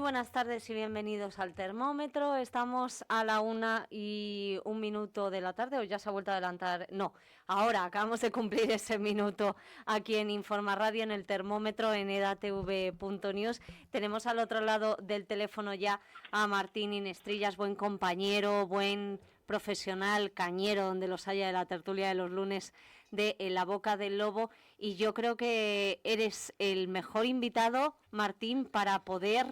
buenas tardes y bienvenidos al termómetro. Estamos a la 1:01 de la tarde, o ya se ha vuelto a adelantar. No, ahora acabamos de cumplir ese minuto aquí en Informa Radio, en el termómetro, en edatv.news. Tenemos al otro lado del teléfono ya a Martín Inestrillas, buen compañero, buen profesional, cañero, donde los haya, de la tertulia de los lunes de En la Boca del Lobo, y yo creo que eres el mejor invitado, Martín, para poder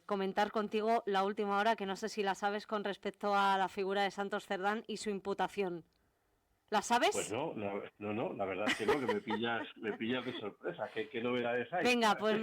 comentar contigo la última hora, que no sé si la sabes, con respecto a la figura de Santos Cerdán y su imputación. ¿La Pues sabes? no, la verdad es que no, que me pillas de sorpresa. ¿Qué novedades hay? Venga, pues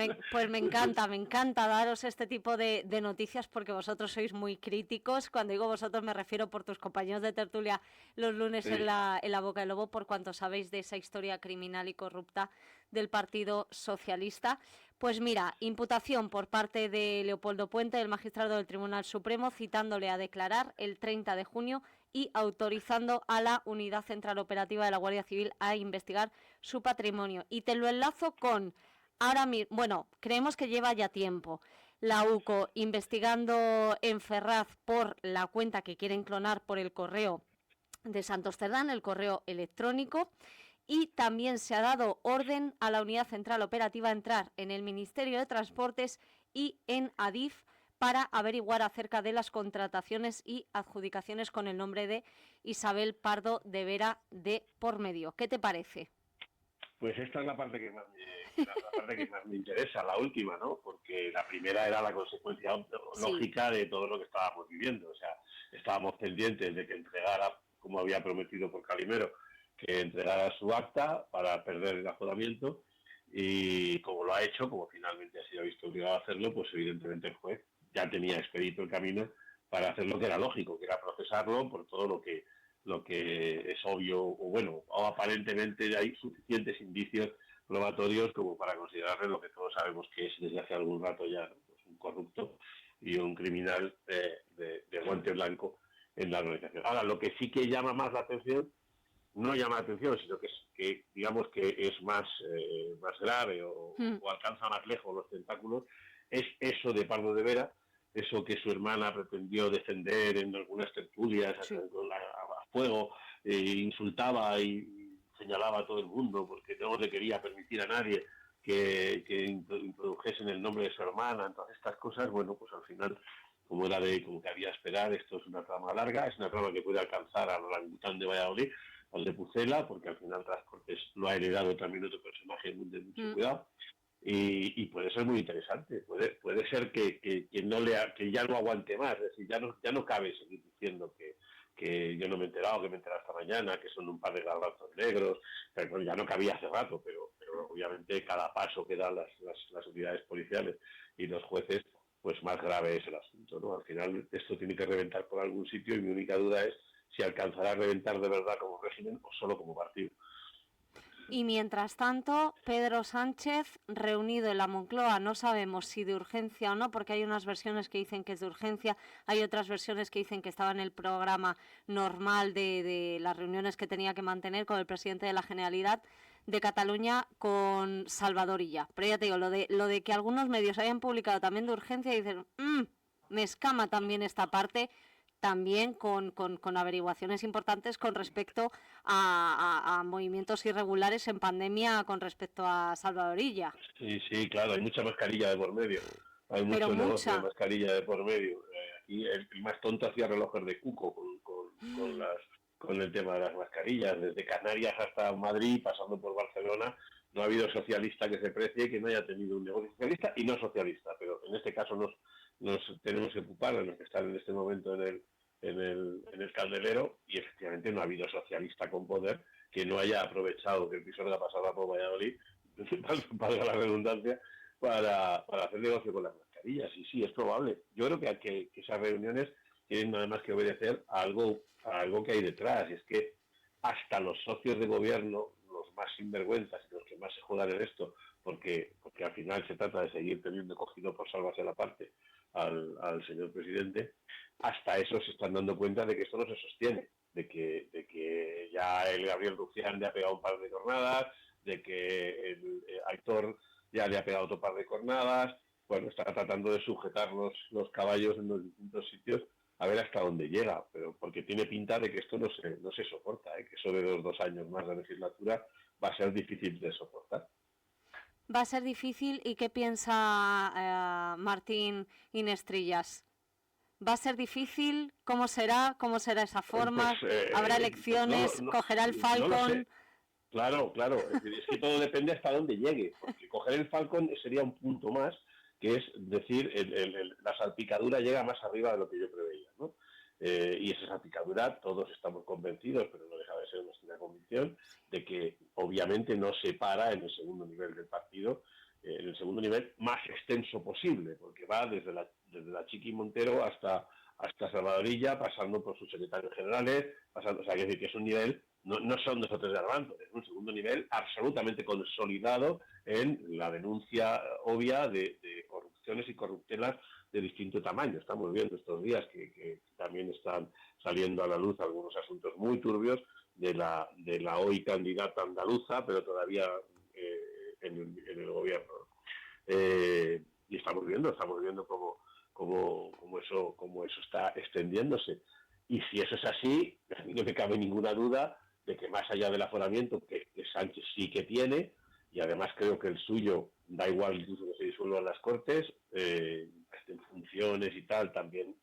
me encanta daros este tipo de noticias, porque vosotros sois muy críticos. Cuando digo vosotros me refiero por tus compañeros de tertulia los lunes Sí. en la Boca del Lobo, por cuanto sabéis de esa historia criminal y corrupta del Partido Socialista. Pues mira, imputación por parte de Leopoldo Puente, el magistrado del Tribunal Supremo, citándole a declarar el 30 de junio y autorizando a la Unidad Central Operativa de la Guardia Civil a investigar su patrimonio. Y te lo enlazo con, ahora mismo, bueno, creemos que lleva ya tiempo, la UCO investigando en Ferraz por la cuenta que quieren clonar por el correo de Santos Cerdán, el correo electrónico. Y también se ha dado orden a la Unidad Central Operativa a entrar en el Ministerio de Transportes y en ADIF para averiguar acerca de las contrataciones y adjudicaciones con el nombre de Isabel Pardo de Vera de por medio. ¿Qué te parece? Pues esta es la parte la parte que más me interesa, la última, ¿no? Porque la primera era la consecuencia Sí. lógica de todo lo que estábamos viviendo. O sea, estábamos pendientes de que entregara, como había prometido por Calimero, que entregara su acta para perder el aforamiento, y como lo ha hecho, como finalmente ha sido visto obligado a hacerlo, pues evidentemente el juez ya tenía expedito el camino para hacer lo que era lógico, que era procesarlo por todo lo que es obvio, o bueno, o aparentemente hay suficientes indicios probatorios como para considerarle lo que todos sabemos que es desde hace algún rato ya, ¿no? Pues un corrupto y un criminal de guante blanco en la organización. Ahora, lo que sí que llama más la atención, no llama la atención, sino que digamos que es más grave o alcanza más lejos los tentáculos, es eso de Pardo de Vera, eso que su hermana pretendió defender en algunas tertulias Sí. a fuego, insultaba y señalaba a todo el mundo porque no le quería permitir a nadie que introdujesen el nombre de su hermana. Entonces estas cosas, bueno, pues al final, como que había esperar, esto es una trama larga, es una trama que puede alcanzar al orangután de Valladolid, al de Pucela, porque al final Transportes lo ha heredado también otro personaje de mucho cuidado. Y puede ser muy interesante, puede ser que ya no aguante más, es decir, ya no cabe seguir diciendo que yo no me he enterado, que me he enterado esta mañana, que son un par de garbanzos negros, pero ya no cabía hace rato, pero obviamente cada paso que dan las unidades policiales y los jueces, pues más grave es el asunto, ¿no? Al final esto tiene que reventar por algún sitio, y mi única duda es si alcanzará a reventar de verdad como régimen o solo como partido. Y mientras tanto, Pedro Sánchez, reunido en la Moncloa, no sabemos si de urgencia o no, porque hay unas versiones que dicen que es de urgencia, hay otras versiones que dicen que estaba en el programa normal de las reuniones que tenía que mantener con el presidente de la Generalitat de Cataluña, con Salvador Illa. Pero ya te digo, lo de que algunos medios hayan publicado también de urgencia, y dicen, me escama también esta parte, también con averiguaciones importantes con respecto a movimientos irregulares en pandemia con respecto a Salvador Illa. Sí, sí, claro, hay mucha mascarilla de por medio, hay Pero mucho negocio de mucha. mascarilla de por medio. Aquí el más tonto hacía relojes de cuco con el tema de las mascarillas, desde Canarias hasta Madrid, pasando por Barcelona. No ha habido socialista que se precie que no haya tenido un negocio socialista y no socialista, pero en este caso nos tenemos que ocupar de los que están en este momento en el candelero, y efectivamente no ha habido socialista con poder que no haya aprovechado que el Pisuerga pasaba por Valladolid, valga la redundancia, para hacer negocio con las mascarillas. Y sí, es probable. Yo creo que esas reuniones tienen nada más que obedecer a algo que hay detrás, y es que hasta los socios de gobierno, los más sinvergüenzas y los que más se jodan en esto, porque al final se trata de seguir teniendo cogido por salvarse la parte al señor presidente, hasta eso se están dando cuenta de que esto no se sostiene, de que ya el Gabriel Rufián le ha pegado un par de cornadas, de que el Aitor ya le ha pegado otro par de cornadas, bueno, está tratando de sujetar los caballos en los distintos sitios a ver hasta dónde llega, pero porque tiene pinta de que esto no se soporta, que eso de los 2 años más de legislatura va a ser difícil de soportar. Va a ser difícil. ¿Y qué piensa Martín Inestrillas? ¿Va a ser difícil? ¿Cómo será? ¿Cómo será esa forma? ¿Habrá elecciones? ¿Cogerá el No lo sé. Falcon? Claro, es que todo depende hasta dónde llegue, porque coger el Falcon sería un punto más, que es decir, la salpicadura llega más arriba de lo que yo preveía, ¿no? Y esa salpicadura, todos estamos convencidos, pero no deja de ser nuestra convicción, de que obviamente no se para en el segundo nivel del partido, en el segundo nivel más extenso posible, porque va desde la Chiqui Montero hasta Salvadorilla, pasando por sus secretarios generales, pasando, o sea, que es un nivel. No son 2 o 3 garbanzos, es un segundo nivel absolutamente consolidado en la denuncia obvia de corrupciones y corruptelas de distinto tamaño. Estamos viendo estos días que también están saliendo a la luz algunos asuntos muy turbios de la hoy candidata andaluza, pero todavía en el gobierno. Y estamos viendo cómo eso está extendiéndose. Y si eso es así, a mí no me cabe ninguna duda de que más allá del aforamiento que Sánchez sí que tiene, y además creo que el suyo, da igual incluso que se disuelvan las Cortes, en funciones y tal, también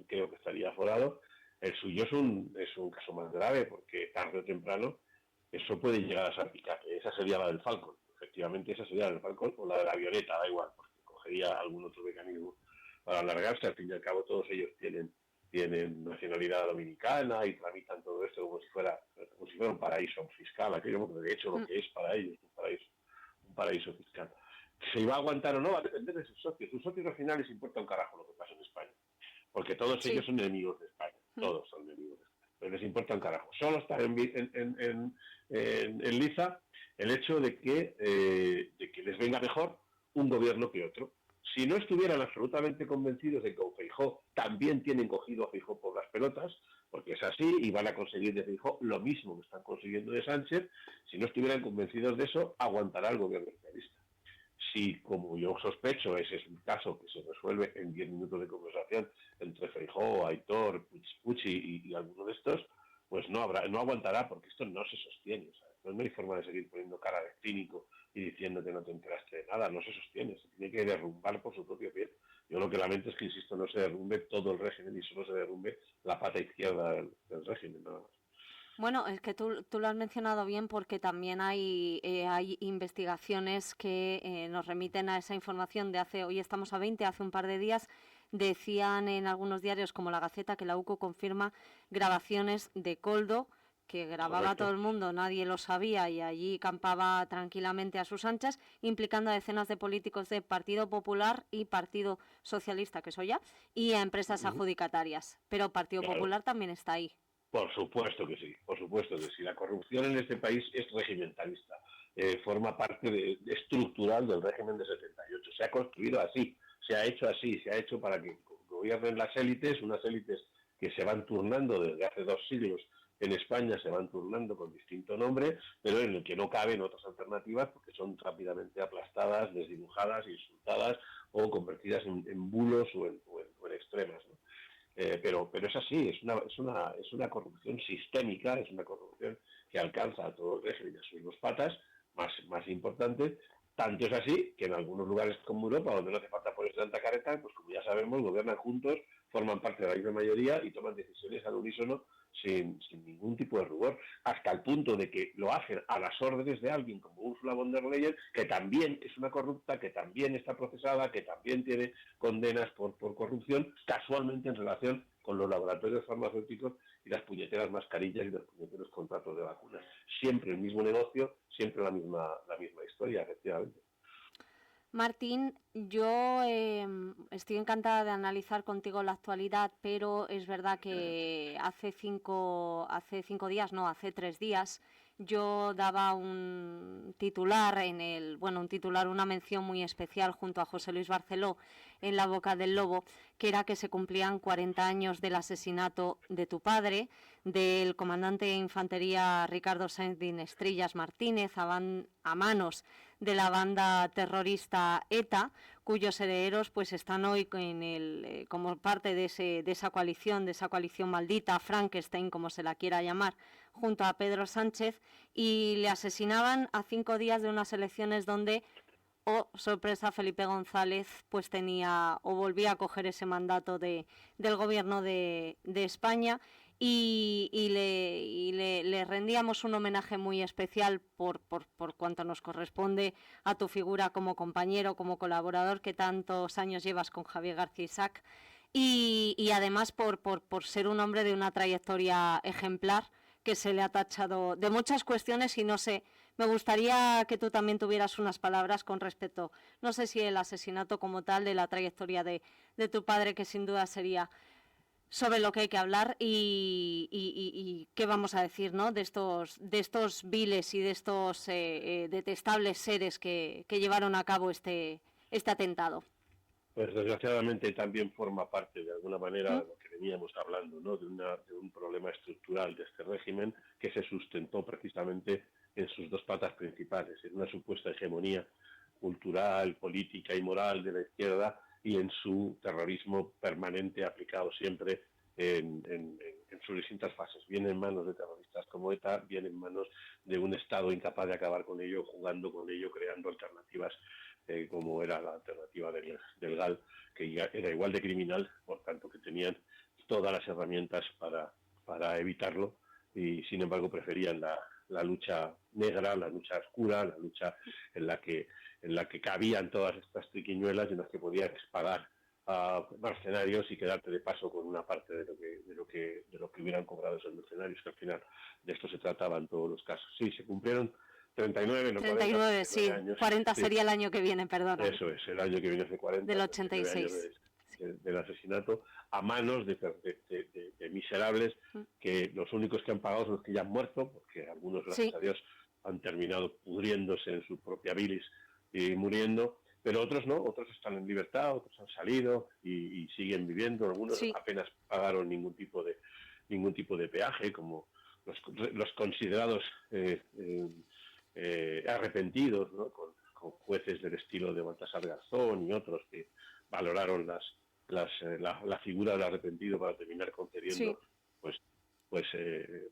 creo que estaría aforado, el suyo es un caso más grave, porque tarde o temprano eso puede llegar a salpicar. Esa sería la del Falcon, efectivamente esa sería la del Falcon, o la de la avioneta, da igual, porque cogería algún otro mecanismo para alargarse. Al fin y al cabo todos ellos tienen nacionalidad dominicana y tramitan todo esto como si fuera un paraíso fiscal, aquello, de hecho lo que es para ellos un paraíso fiscal. ¿Se iba a aguantar o no? Va a depender de sus socios. Sus socios al final les importa un carajo lo que pasa en España, porque todos ellos son enemigos de España, todos son enemigos de España, pero les importa un carajo. Solo está en liza el hecho de que les venga mejor un gobierno que otro. Si no estuvieran absolutamente convencidos de que con Feijóo también tienen cogido a Feijóo por las pelotas, porque es así, y van a conseguir de Feijóo lo mismo que están consiguiendo de Sánchez, si no estuvieran convencidos de eso, aguantará el gobierno socialista. Si, como yo sospecho, ese es un caso que se resuelve en 10 minutos de conversación entre Feijóo, Aitor, Puig y alguno de estos, pues no aguantará, porque esto no se sostiene. ¿Sabes? No hay forma de seguir poniendo cara de cínico y diciendo que no te enteraste de nada, no se sostiene, se tiene que derrumbar por su propio pie. Yo lo que lamento es que, insisto, no se derrumbe todo el régimen y solo se derrumbe la pata izquierda del régimen, nada más. Bueno, es que tú lo has mencionado bien, porque también hay investigaciones que nos remiten a esa información de hoy estamos a 20, hace un par de días, decían en algunos diarios como La Gaceta que la UCO confirma grabaciones de Koldo, que grababa a todo Correcto. el mundo, nadie lo sabía y allí campaba tranquilamente a sus anchas, implicando a decenas de políticos de Partido Popular y Partido Socialista, que soy ya, y a empresas adjudicatarias. Pero Partido Claro. Popular también está ahí. Por supuesto que sí, por supuesto que sí. La corrupción en este país es regimentalista, forma parte estructural del régimen de 78. Se ha construido así, se ha hecho así, se ha hecho para que gobiernen las élites, unas élites que se van turnando desde hace 2 siglos en España, se van turnando con distinto nombre, pero en el que no caben otras alternativas porque son rápidamente aplastadas, desdibujadas, insultadas o convertidas en bulos o en extremas, ¿no? Pero es así, es una corrupción sistémica, es una corrupción que alcanza a todo el régimen y a sus 2 patas más importantes. Tanto es así que en algunos lugares como Europa, donde no hace falta ponerse tanta careta, pues como ya sabemos, gobiernan juntos, forman parte de la misma mayoría y toman decisiones al unísono sin ningún tipo de rubor, hasta el punto de que lo hacen a las órdenes de alguien como Ursula von der Leyen, que también es una corrupta, que también está procesada, que también tiene condenas por corrupción, casualmente en relación con los laboratorios farmacéuticos y las puñeteras mascarillas y los puñeteros contratos de vacunas. Siempre el mismo negocio, siempre la misma historia, efectivamente. Martín, yo estoy encantada de analizar contigo la actualidad, pero es verdad que hace 3 días, yo daba un titular una mención muy especial junto a José Luis Barceló en La Boca del Lobo, que era que se cumplían 40 años del asesinato de tu padre, del comandante de infantería Ricardo Sáenz de Inestrillas Martínez, a manos de la banda terrorista ETA, cuyos herederos pues están hoy como parte de esa coalición maldita, Frankenstein, como se la quiera llamar, junto a Pedro Sánchez, y le asesinaban a 5 días de unas elecciones donde, sorpresa, Felipe González pues tenía o volvía a coger ese mandato del gobierno de España, le rendíamos un homenaje muy especial por cuanto nos corresponde a tu figura como compañero, como colaborador que tantos años llevas con Javier García Isaac, y además por ser un hombre de una trayectoria ejemplar, que se le ha tachado de muchas cuestiones, y no sé, me gustaría que tú también tuvieras unas palabras con respecto, no sé si el asesinato como tal, de la trayectoria de tu padre, que sin duda sería sobre lo que hay que hablar, y qué vamos a decir, ¿no?, de estos viles y de estos detestables seres que llevaron a cabo este atentado. Pues desgraciadamente también forma parte de alguna manera de lo que veníamos hablando, ¿no?, de un problema estructural de este régimen que se sustentó precisamente en sus dos patas principales, en una supuesta hegemonía cultural, política y moral de la izquierda, y en su terrorismo permanente aplicado siempre en sus distintas fases, bien en manos de terroristas como ETA, bien en manos de un Estado incapaz de acabar con ello, jugando con ello, creando alternativas, como era la alternativa del GAL, que era igual de criminal, por tanto que tenían todas las herramientas para evitarlo, y sin embargo preferían la lucha negra, la lucha oscura, la lucha en la que cabían todas estas triquiñuelas, en las que podías pagar a mercenarios y quedarte de paso con una parte de lo que hubieran cobrado esos mercenarios, que al final de esto se trataba en todos los casos. Sí, se cumplieron 39, no 39, 40, sí. años. 40 Sí. sería el año que viene, perdona. Eso es, el año que viene hace 40, del 86. Años del asesinato a manos de miserables, que los únicos que han pagado son los que ya han muerto, porque algunos, gracias a Dios, han terminado pudriéndose en su propia bilis y muriendo, pero otros no, otros están en libertad, otros han salido y siguen viviendo, algunos apenas pagaron ningún tipo de peaje, como los considerados arrepentidos, ¿no?, con jueces del estilo de Baltasar Garzón y otros que valoraron la figura del arrepentido para terminar concediendo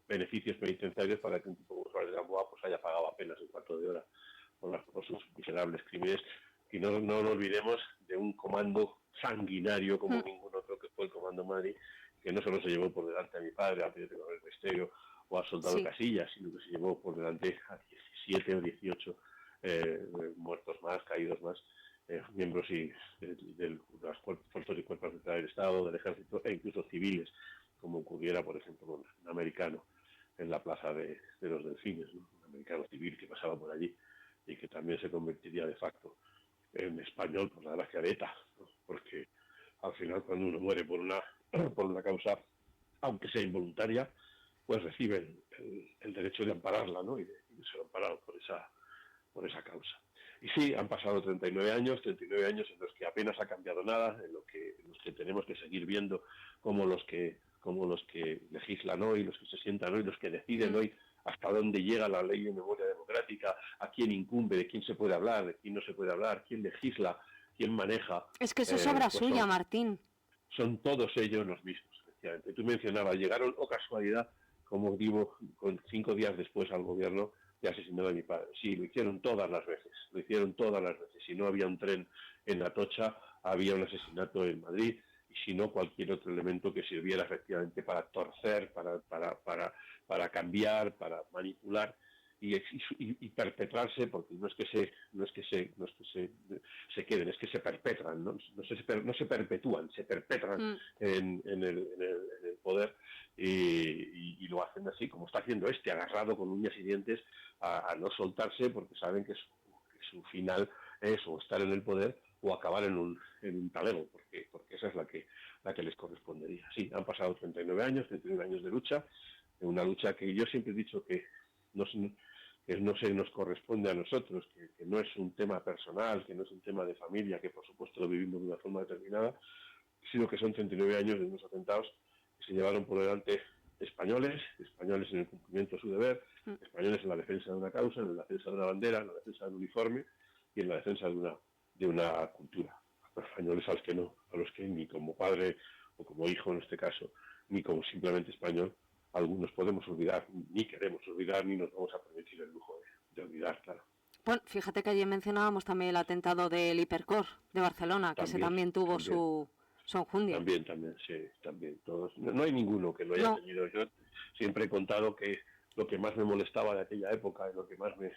beneficios penitenciarios para que un tipo como Suárez de Gamboa pues haya pagado apenas un cuarto de hora por sus miserables crímenes. Y no nos olvidemos de un comando sanguinario como ningún otro, que fue el Comando Madrid, que no solo se llevó por delante a mi padre, a Pedro Coronel Restero o al soldado Casillas, sino que se llevó por delante a 17 o 18 muertos más, caídos más, miembros de las fuerzas y cuerpos del Estado, del Ejército, e incluso civiles, como ocurriera, por ejemplo, con un americano en la plaza de los Delfines, ¿no?, un americano civil que pasaba por allí y que también se convertiría de facto en español por la gracia de ETA, ¿no?, porque al final, cuando uno muere por una causa, aunque sea involuntaria, pues reciben el derecho de ampararla, ¿no?, y de ser amparado por esa causa. Y sí, han pasado 39 años en los que apenas ha cambiado nada, en los que tenemos que seguir viendo cómo los que legislan hoy, los que se sientan hoy, los que deciden hoy hasta dónde llega la ley de memoria democrática, a quién incumbe, de quién se puede hablar, de quién no se puede hablar, quién legisla, quién maneja. Es que eso es obra suya, Martín. Son todos ellos los mismos, efectivamente. Tú mencionabas, llegaron, casualidad, como digo, 5 días después al gobierno de asesinar a mi padre. Sí, lo hicieron todas las veces. Si no había un tren en Atocha, había un asesinato en Madrid, y si no, cualquier otro elemento que sirviera efectivamente para torcer, para cambiar, para manipular y perpetrarse, porque no es que se queden, es que se perpetran, no se perpetúan, se perpetran en el poder, y lo hacen así, como está haciendo agarrado con uñas y dientes a no soltarse, porque saben que su final es o estar en el poder o acabar en un talego, porque esa es la que les correspondería. Sí, han pasado 39 años de lucha, una lucha que yo siempre he dicho que que no se nos corresponde a nosotros, que no es un tema personal, que no es un tema de familia, que por supuesto lo vivimos de una forma determinada, sino que son 39 años de unos atentados que se llevaron por delante españoles en el cumplimiento de su deber, españoles en la defensa de una causa, en la defensa de una bandera, en la defensa de un uniforme y en la defensa de una cultura. Españoles a los que ni como padre o como hijo en este caso, ni como simplemente español, algunos podemos olvidar, ni queremos olvidar, ni nos vamos a permitir el lujo de olvidar, claro. Bueno, fíjate que ayer mencionábamos también el atentado del Hipercor de Barcelona, que ese también tuvo su enjundia. También, sí, también. Todos. No hay ninguno que lo haya tenido. Yo siempre he contado que lo que más me molestaba de aquella época y lo que más me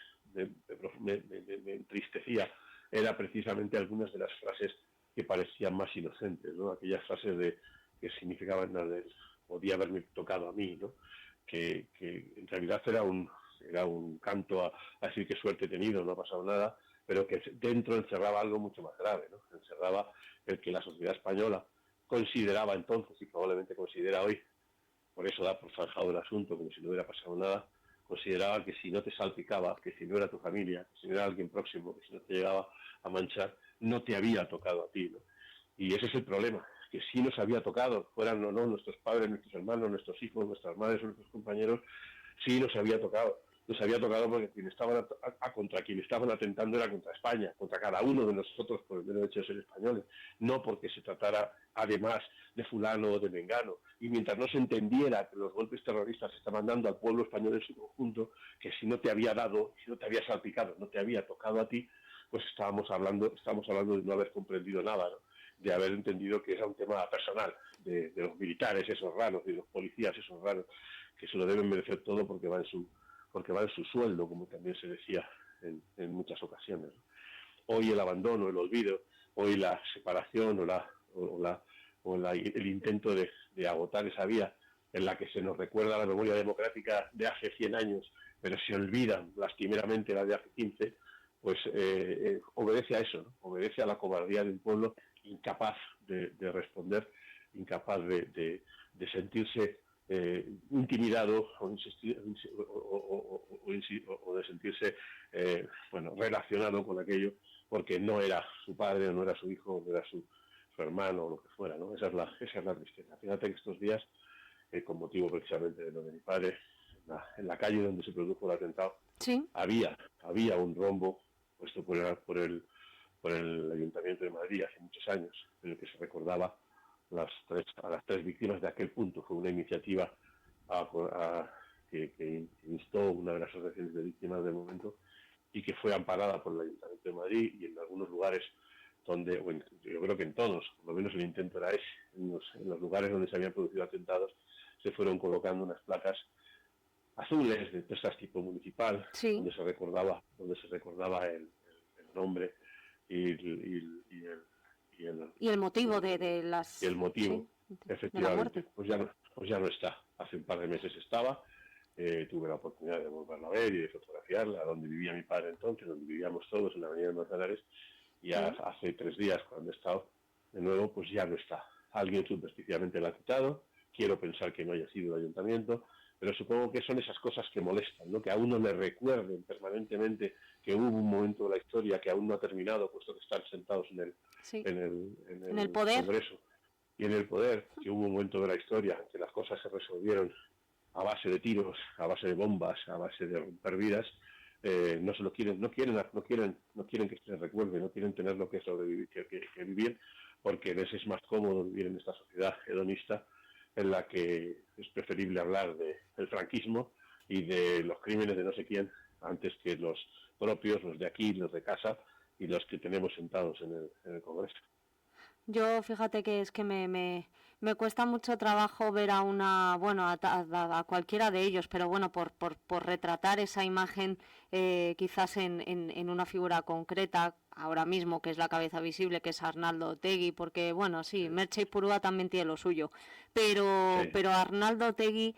entristecía era precisamente algunas de las frases que parecían más inocentes, ¿no? Aquellas frases que significaban podía haberme tocado a mí, ¿no? Que en realidad era un canto a decir qué suerte he tenido, no ha pasado nada, pero que dentro encerraba algo mucho más grave, ¿no? Encerraba el que la sociedad española consideraba entonces y probablemente considera hoy, por eso da por zanjado el asunto como si no hubiera pasado nada, consideraba que si no te salpicaba, que si no era tu familia, que si no era alguien próximo, que si no te llegaba a manchar, no te había tocado a ti, ¿no? Y ese es el problema, que sí nos había tocado, fueran o no nuestros padres, nuestros hermanos, nuestros hijos, nuestras madres o nuestros compañeros, sí nos había tocado. Nos había tocado porque contra quien estaban atentando era contra España, contra cada uno de nosotros por el mero hecho de ser españoles, no porque se tratara además de fulano o de mengano. Y mientras no se entendiera que los golpes terroristas se estaban dando al pueblo español en su conjunto, que si no te había dado, si no te había salpicado, no te había tocado a ti, pues estábamos hablando de no haber comprendido nada, ¿no? De haber entendido que era un tema personal, de los militares esos raros, de los policías esos raros, que se lo deben merecer todo porque va en su sueldo, como también se decía en muchas ocasiones, ¿no? Hoy el abandono, el olvido, hoy la separación el intento de agotar esa vía en la que se nos recuerda la memoria democrática de hace 100 años, pero se olvidan lastimeramente la de hace 15, pues obedece a eso, ¿no? Obedece a la cobardía del pueblo incapaz de responder, incapaz de sentirse intimidado o de sentirse relacionado con aquello porque no era su padre, no era su hijo, no era su hermano o lo que fuera, ¿no? Esa es la tristeza. Fíjate que estos días, con motivo precisamente de lo de mi padre, en la calle donde se produjo el atentado, ¿sí? había un rombo puesto por el Ayuntamiento de Madrid hace muchos años, en el que se recordaba a las tres víctimas de aquel punto. Fue una iniciativa que instó una de las asociaciones de víctimas del momento y que fue amparada por el Ayuntamiento de Madrid, y en algunos lugares yo creo que en todos, por lo menos el intento era ese, en los lugares donde se habían producido atentados se fueron colocando unas placas azules de testas tipo municipal, sí, donde se recordaba el nombre y el motivo de las... Y el motivo, sí, efectivamente, pues ya no está. Hace un par de meses estaba, tuve la oportunidad de volverla a ver y de fotografiarla, donde vivía mi padre entonces, donde vivíamos todos, en la avenida de Manzanares, y hace 3 días, cuando he estado de nuevo, pues ya no está. Alguien supersticiosamente la ha quitado, quiero pensar que no haya sido el ayuntamiento, pero supongo que son esas cosas que molestan, ¿no? Que a uno le recuerden permanentemente que hubo un momento de la historia que aún no ha terminado, puesto que están sentados en el poder. Congreso y en el poder, que hubo un momento de la historia en que las cosas se resolvieron a base de tiros, a base de bombas, a base de romper vidas. No quieren que se les recuerde, no quieren tener lo que sobrevivir, que vivir, porque les es más cómodo vivir en esta sociedad hedonista en la que es preferible hablar del franquismo y de los crímenes de no sé quién antes que los propios, los de aquí, los de casa y los que tenemos sentados en el Congreso. Yo fíjate que es que me cuesta mucho trabajo ver a a cualquiera de ellos, pero bueno, por retratar esa imagen quizás en una figura concreta ahora mismo, que es la cabeza visible, que es Arnaldo Otegi, porque bueno, sí, Merche Ipurúa también tiene lo suyo, pero Arnaldo Otegi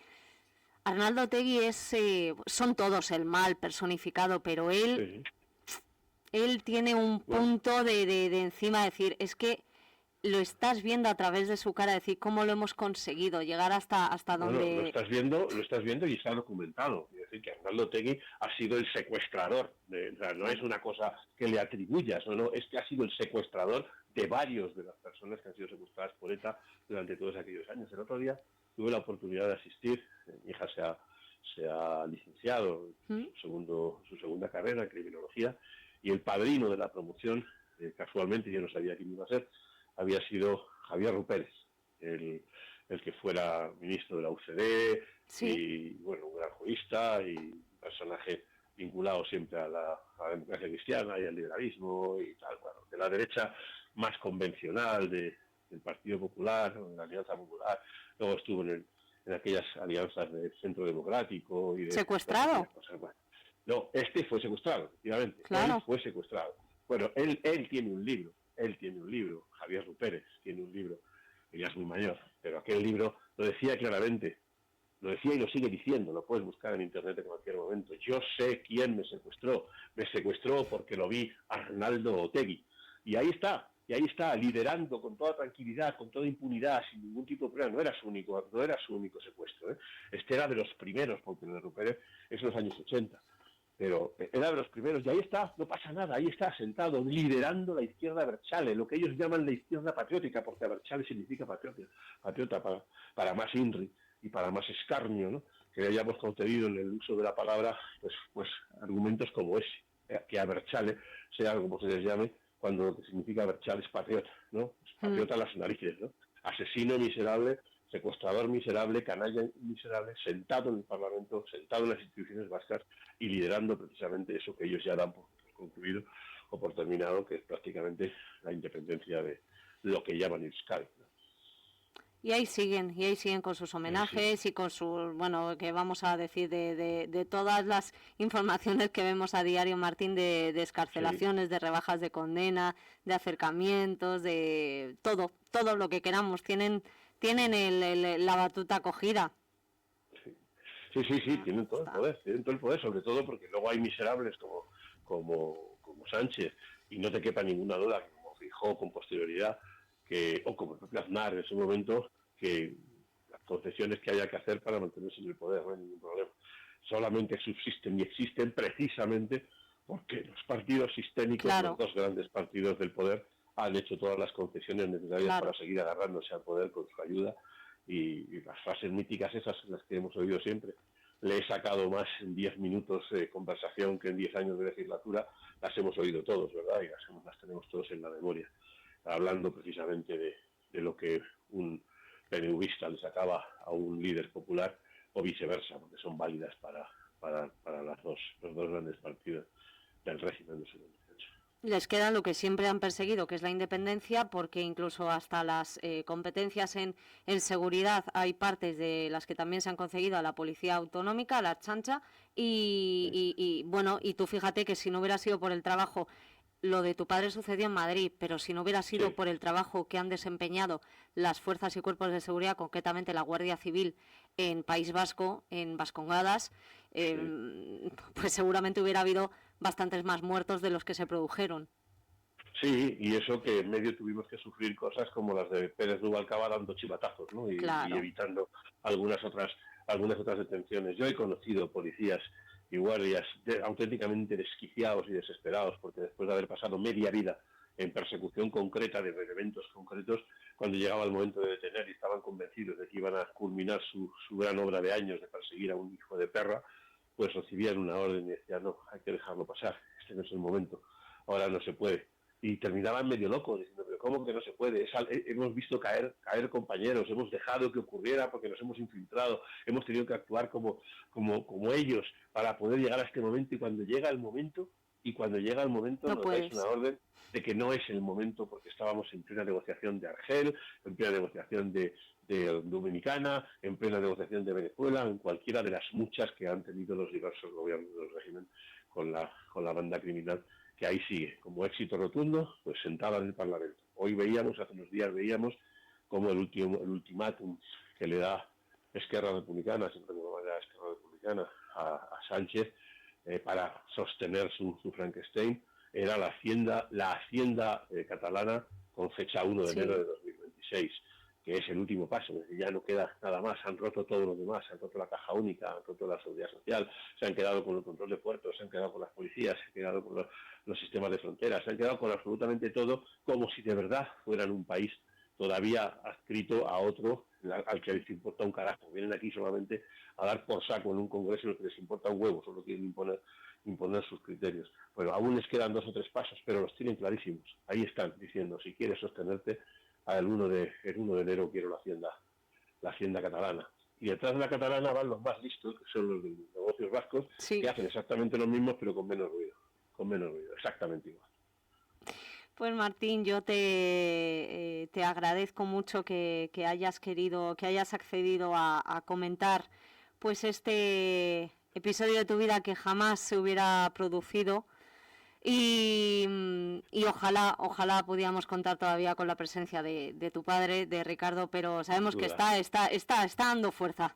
es, son todos el mal personificado, pero él tiene un punto de encima de decir, es que lo estás viendo a través de su cara, decir cómo lo hemos conseguido, llegar hasta Bueno, donde... lo estás viendo y está documentado. Es decir, que Arnaldo Otegi ha sido el secuestrador. O sea, no es una cosa que le atribuyas, no, es que ha sido el secuestrador de varios de las personas que han sido secuestradas por ETA durante todos aquellos años. El otro día tuve la oportunidad de asistir, mi hija se ha licenciado en su segunda carrera en criminología, y el padrino de la promoción, casualmente yo no sabía quién iba a ser, había sido Javier Rupérez, el que fuera ministro de la UCD, Sí. y bueno, un gran jurista y un personaje vinculado siempre a la democracia cristiana y al liberalismo y tal, bueno, de la derecha más convencional del Partido Popular, de la Alianza Popular. Luego estuvo en aquellas alianzas del Centro Democrático y de todas ¿Secuestrado? aquellas cosas. Bueno, no, este fue secuestrado, efectivamente. Él Claro. fue secuestrado. Bueno, él tiene un libro, Javier Rupérez tiene un libro, que ya es muy mayor, pero aquel libro lo decía claramente, lo decía y lo sigue diciendo, lo puedes buscar en internet en cualquier momento. Yo sé quién me secuestró porque lo vi a Arnaldo Otegi. Y ahí está, liderando con toda tranquilidad, con toda impunidad, sin ningún tipo de problema. No era su único secuestro, ¿eh? Este era de los primeros, porque lo de Rupérez es en los años 80. Pero era de los primeros, y ahí está, no pasa nada, ahí está sentado, liderando la izquierda Berchale, lo que ellos llaman la izquierda patriótica, porque Berchale significa patriota para más INRI y para más escarnio, ¿no? Que hayamos concebido en el uso de la palabra, pues argumentos como ese, que a Berchale sea como se les llame, cuando lo que significa Berchale es patriota, ¿no? Es patriota a las narices, ¿no? Asesino miserable, secuestrador miserable, canalla miserable, sentado en el Parlamento, sentado en las instituciones vascas y liderando precisamente eso que ellos ya dan por concluido o por terminado, que es prácticamente la independencia de lo que llaman Euskadi, ¿no? Y ahí siguen con sus Sí, homenajes y con sus, bueno, que vamos a decir de todas las informaciones que vemos a diario, Martín, de sí, escarcelaciones, de rebajas de condena, de acercamientos, de todo lo que queramos. Tienen la batuta cogida. sí, tienen todo Está. el poder, sobre todo porque luego hay miserables como Sánchez, y no te quepa ninguna duda que como Feijóo con posterioridad, o como el propio Aznar en su momento, que las concesiones que haya que hacer para mantenerse en el poder, no hay ningún problema. Solamente subsisten y existen precisamente porque los partidos sistémicos, los Claro, dos grandes partidos del poder, han hecho todas las concesiones necesarias para claro. seguir agarrándose al poder con su ayuda, y las frases míticas esas, las que hemos oído siempre, le he sacado más en 10 minutos de conversación que en 10 años de legislatura, las hemos oído todos, ¿verdad? Y las tenemos todos en la memoria, hablando precisamente de lo que un PNVista le sacaba a un líder popular o viceversa, porque son válidas para los dos grandes partidos del régimen de 78. Les queda lo que siempre han perseguido, que es la independencia, porque incluso hasta las competencias en seguridad hay partes de las que también se han conseguido a la Policía Autonómica, a la Chancha, bueno, y tú fíjate que si no hubiera sido por el trabajo, lo de tu padre sucedió en Madrid, pero si no hubiera sido Sí, por el trabajo que han desempeñado las fuerzas y cuerpos de seguridad, concretamente la Guardia Civil en País Vasco, en Vascongadas, sí. pues seguramente hubiera habido bastantes más muertos de los que se produjeron. Sí, y eso que en medio tuvimos que sufrir cosas como las de Pérez Rubalcaba dando chivatazos, ¿no? Y Claro. evitando algunas otras detenciones. Yo he conocido policías y guardias auténticamente desquiciados y desesperados porque después de haber pasado media vida en persecución concreta de elementos concretos, cuando llegaba el momento de detener y estaban convencidos de que iban a culminar su gran obra de años de perseguir a un hijo de perra, pues recibían una orden y decían, no, hay que dejarlo pasar, este no es el momento, ahora no se puede. Y terminaban medio locos diciendo, pero ¿cómo que no se puede? Hemos visto caer compañeros, hemos dejado que ocurriera porque nos hemos infiltrado, hemos tenido que actuar como ellos para poder llegar a este momento, y cuando llega el momento No nos dais una puedes. orden de que no es el momento porque estábamos en plena negociación de Argel, en plena negociación de Dominicana, en plena negociación de Venezuela, en cualquiera de las muchas que han tenido los diversos gobiernos del régimen con la banda criminal, que ahí sigue, como éxito rotundo, pues sentada en el Parlamento. Hace unos días veíamos como el ultimátum que le da Esquerra Republicana, siempre me llama Esquerra Republicana, a Sánchez, para sostener su Frankenstein, era la hacienda catalana con fecha 1 de enero de 2026, que es el último paso. Ya no queda nada más, han roto todo lo demás, han roto la caja única, han roto la seguridad social, se han quedado con el control de puertos, se han quedado con las policías, se han quedado con los sistemas de fronteras, se han quedado con absolutamente todo, como si de verdad fueran un país todavía adscrito a otro al que les importa un carajo. Vienen aquí solamente a dar por saco en un congreso en el que les importa un huevo, solo quieren imponer sus criterios. Bueno, aún les quedan 2 o 3 pasos, pero los tienen clarísimos. Ahí están diciendo, si quieres sostenerte, el 1 de enero quiero la hacienda catalana. Y detrás de la catalana van los más listos, que son los de negocios vascos, que hacen exactamente lo mismo, pero con menos ruido, exactamente igual. Pues Martín, yo te agradezco mucho que hayas accedido a comentar pues este episodio de tu vida que jamás se hubiera producido y ojalá pudiéramos contar todavía con la presencia de tu padre, de Ricardo, pero sabemos que está dando fuerza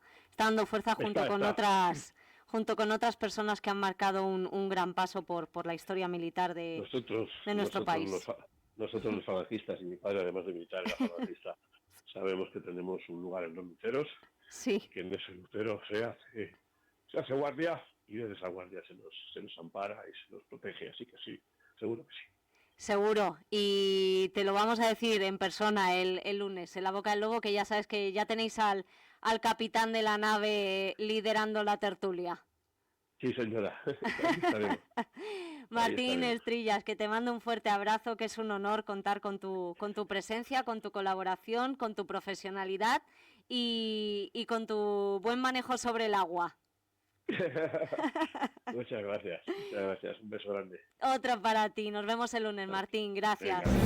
junto con otras personas que han marcado un gran paso por la historia militar de nuestro país. Nosotros los falangistas, y mi padre además de militar era falangista, sabemos que tenemos un lugar en los luceros, que en ese lucero se hace guardia, y desde esa guardia se nos ampara y se nos protege, así que sí, seguro que sí. Seguro, y te lo vamos a decir en persona el lunes, en la Boca del Lobo, que ya sabes que ya tenéis al capitán de la nave liderando la tertulia. Sí, señora. Martín Estrillas, que te mando un fuerte abrazo, que es un honor contar con tu presencia, con tu colaboración, con tu profesionalidad y con tu buen manejo sobre el agua. Muchas gracias. Un beso grande. Otro para ti. Nos vemos el lunes, Martín. Gracias. Venga.